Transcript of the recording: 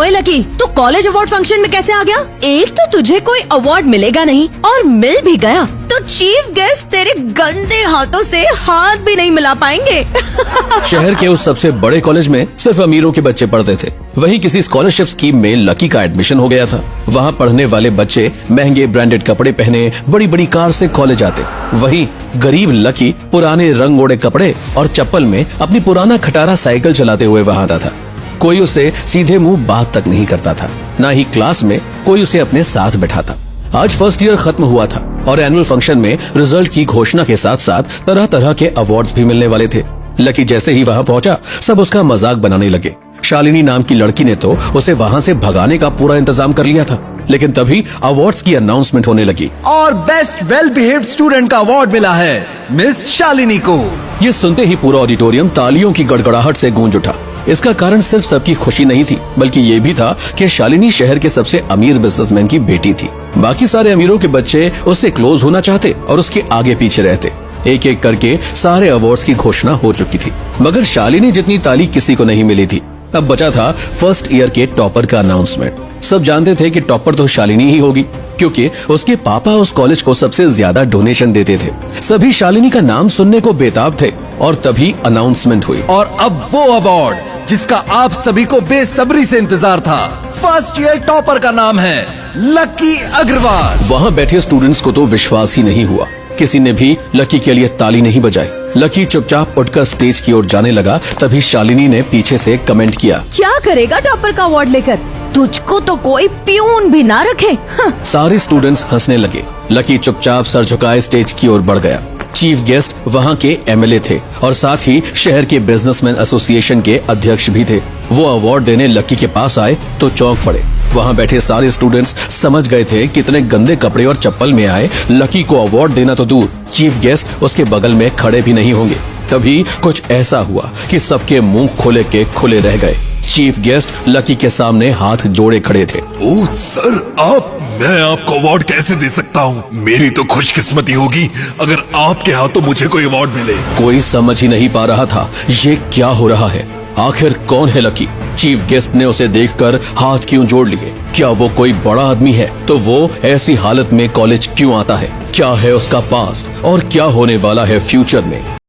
ओए लकी, तू college award function में कैसे आ गया? एक तो तुझे कोई अवार्ड मिलेगा नहीं और मिल भी गया तो चीफ गेस्ट तेरे गंदे हाथों से हाथ भी नहीं मिला पाएंगे। शहर के उस सबसे बड़े कॉलेज में सिर्फ अमीरों के बच्चे पढ़ते थे। वहीं किसी स्कॉलरशिप स्कीम में लकी का एडमिशन हो गया था। वहाँ पढ़ने वाले बच्चे महंगे ब्रांडेड कपड़े पहने बड़ी बड़ी कार से कॉलेज आते। वहीं गरीब लकी पुराने रंग ओढ़े कपड़े और चप्पल में अपनी पुराना खटारा साइकिल चलाते हुए वहाँ आता था। कोई उसे सीधे मुंह बात तक नहीं करता था, न ही क्लास में कोई उसे अपने साथ बैठाता। आज फर्स्ट ईयर खत्म हुआ था और एनुअल फंक्शन में रिजल्ट की घोषणा के साथ साथ तरह तरह के अवार्ड्स भी मिलने वाले थे। लकी जैसे ही वहाँ पहुँचा, सब उसका मजाक बनाने लगे। शालिनी नाम की लड़की ने तो उसे वहाँ से भगाने का पूरा इंतजाम कर लिया था। लेकिन तभी अवार्ड्स की अनाउंसमेंट होने लगी और बेस्ट वेल बिहेव्ड स्टूडेंट का अवार्ड मिला है मिस शालिनी को। ये सुनते ही पूरा ऑडिटोरियम तालियों की गड़गड़ाहट से गूंज उठा। इसका कारण सिर्फ सबकी खुशी नहीं थी, बल्कि ये भी था कि शालिनी शहर के सबसे अमीर बिजनेसमैन की बेटी थी। बाकी सारे अमीरों के बच्चे उससे क्लोज होना चाहते और उसके आगे पीछे रहते। एक एक करके सारे अवार्ड्स की घोषणा हो चुकी थी, मगर शालिनी जितनी ताली किसी को नहीं मिली थी। अब बचा था फर्स्ट ईयर के टॉपर का अनाउंसमेंट। सब जानते थे कि टॉपर तो शालिनी ही होगी, क्योंकि उसके पापा उस कॉलेज को सबसे ज्यादा डोनेशन देते थे। सभी शालिनी का नाम सुनने को बेताब थे और तभी अनाउंसमेंट हुई। और अब वो अवार्ड जिसका आप सभी को बेसब्री से इंतजार था, फर्स्ट ईयर टॉपर का नाम है लकी अग्रवाल। वहाँ बैठे स्टूडेंट्स को तो विश्वास ही नहीं हुआ। किसी ने भी लकी के लिए ताली नहीं बजाई। लकी चुपचाप उठकर स्टेज की ओर जाने लगा। तभी शालिनी ने पीछे से कमेंट किया, क्या करेगा टॉपर का अवार्ड लेकर? तुझको तो कोई प्यून भी ना रखे। सारे स्टूडेंट्स हंसने लगे। लकी चुपचाप सर झुकाए स्टेज की ओर बढ़ गया। चीफ गेस्ट वहाँ के एमएलए थे और साथ ही शहर के बिजनेसमैन एसोसिएशन के अध्यक्ष भी थे। वो अवार्ड देने लकी के पास आए तो चौंक पड़े। वहाँ बैठे सारे स्टूडेंट्स समझ गए थे कितने गंदे कपड़े और चप्पल में आए लकी को अवार्ड देना तो दूर, चीफ गेस्ट उसके बगल में खड़े भी नहीं होंगे। तभी कुछ ऐसा हुआ कि सबके मुंह खोले के खुले रह गए। चीफ गेस्ट लकी के सामने हाथ जोड़े खड़े थे। ओह सर, मैं आपको अवार्ड कैसे दे सकता हूँ? मेरी तो खुशकिस्मती होगी अगर आपके हाथों मुझे कोई अवार्ड मिले। कोई समझ ही नहीं पा रहा था ये क्या हो रहा है। आखिर कौन है लकी? चीफ गेस्ट ने उसे देखकर हाथ क्यों जोड़ लिए? क्या वो कोई बड़ा आदमी है? तो वो ऐसी हालत में कॉलेज क्यों आता है? क्या है उसका पास्ट और क्या होने वाला है फ्यूचर में?